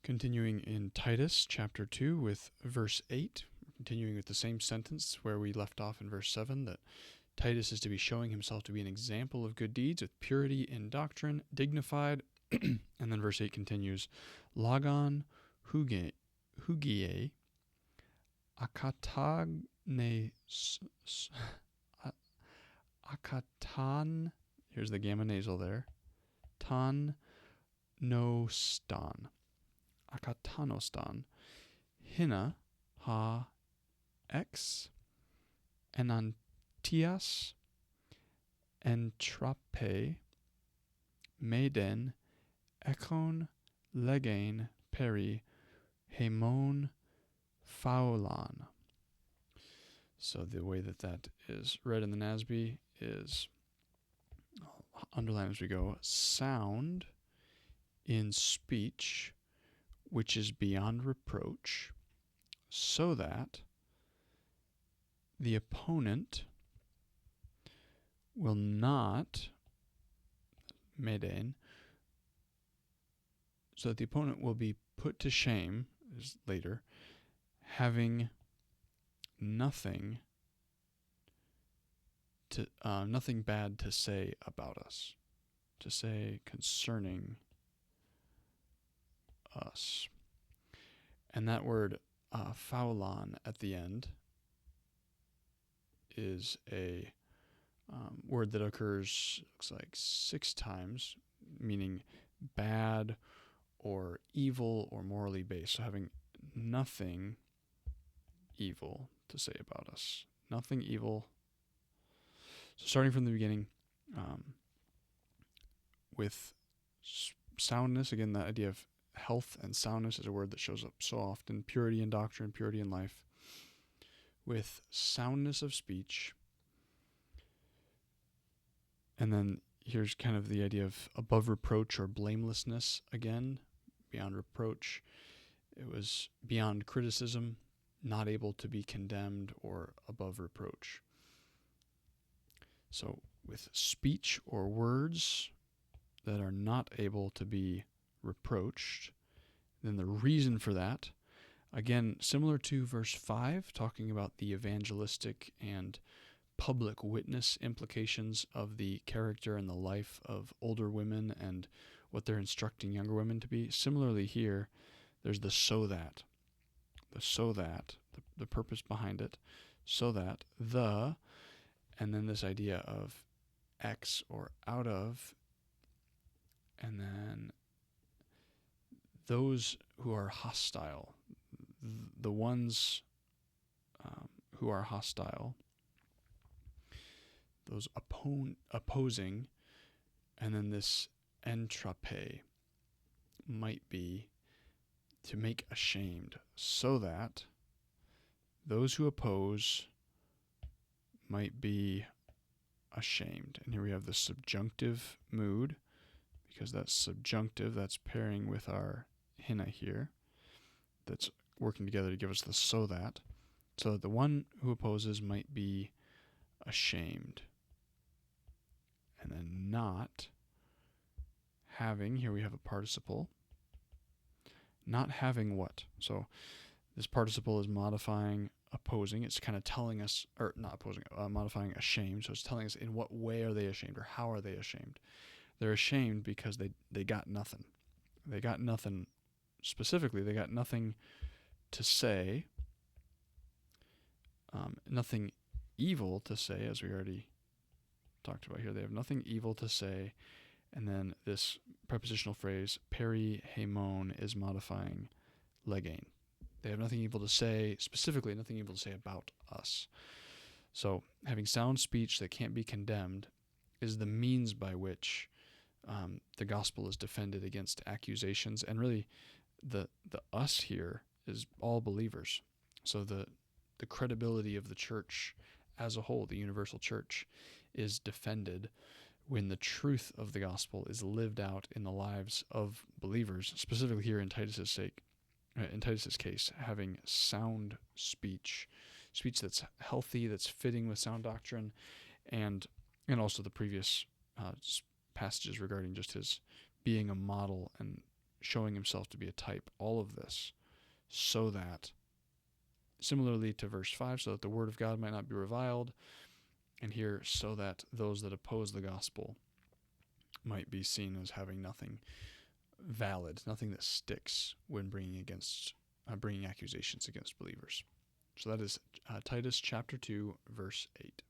Continuing in Titus chapter 2 with verse 8, continuing with the same sentence where we left off in verse 7, that Titus is to be showing himself to be an example of good deeds with purity in doctrine, dignified. And then verse 8 continues, Logon hugie, akatan, here's the gamma nasal there, tan nostan, akatanostan, hina ha ex, enantias, entrape, meden, ekon, legain, peri, hemon, faulan. So the way that is read in the NASB is, I'll underline as we go, sound in speech which is beyond reproach, so that the opponent will not, meden, so that the opponent will be put to shame, is later, having nothing bad to say about us, to say concerning us. And that word faulan at the end is a word that occurs, looks like 6 times, meaning bad or evil or morally based. So having nothing evil to say about us. Nothing evil. So starting from the beginning, with soundness, again, the idea of health and soundness is a word that shows up so often. Purity in doctrine, purity in life. With soundness of speech. And then here's kind of the idea of above reproach or blamelessness again, beyond reproach. It was beyond criticism, not able to be condemned or above reproach. So with speech or words that are not able to be reproached, then the reason for that, again, similar to verse 5, talking about the evangelistic and public witness implications of the character and the life of older women and what they're instructing younger women to be. Similarly here, there's the so that, the purpose behind it, so that and then this idea of ex or out of, and then those who are hostile, the ones who are hostile, those opposing, and then this entrape might be to make ashamed, so that those who oppose might be ashamed. And here we have the subjunctive mood, because that's subjunctive, that's pairing with our hina here, that's working together to give us the so that the one who opposes might be ashamed. And then not having, here we have a participle, not having what? So this participle is modifying opposing. It's kind of telling us, or not opposing, modifying ashamed. So it's telling us in what way are they ashamed, or how are they ashamed. They're ashamed because they got nothing. They got nothing, specifically, they got nothing to say, nothing evil to say, as we already talked about here. They have nothing evil to say. And then this prepositional phrase, peri hemon, is modifying legain. They have nothing evil to say, specifically nothing evil to say about us. So having sound speech that can't be condemned is the means by which the gospel is defended against accusations. And really, the us here is all believers. So the credibility of the church as a whole, the universal church, is defended when the truth of the gospel is lived out in the lives of believers, specifically here in Titus's case, having sound speech that's healthy, that's fitting with sound doctrine, and also the previous passages regarding just his being a model and showing himself to be a type. All of this so that, similarly to verse 5, so that the word of God might not be reviled, and here, so that those that oppose the gospel might be seen as having nothing valid, nothing that sticks when bringing accusations against believers. So that is Titus chapter 2, verse 8.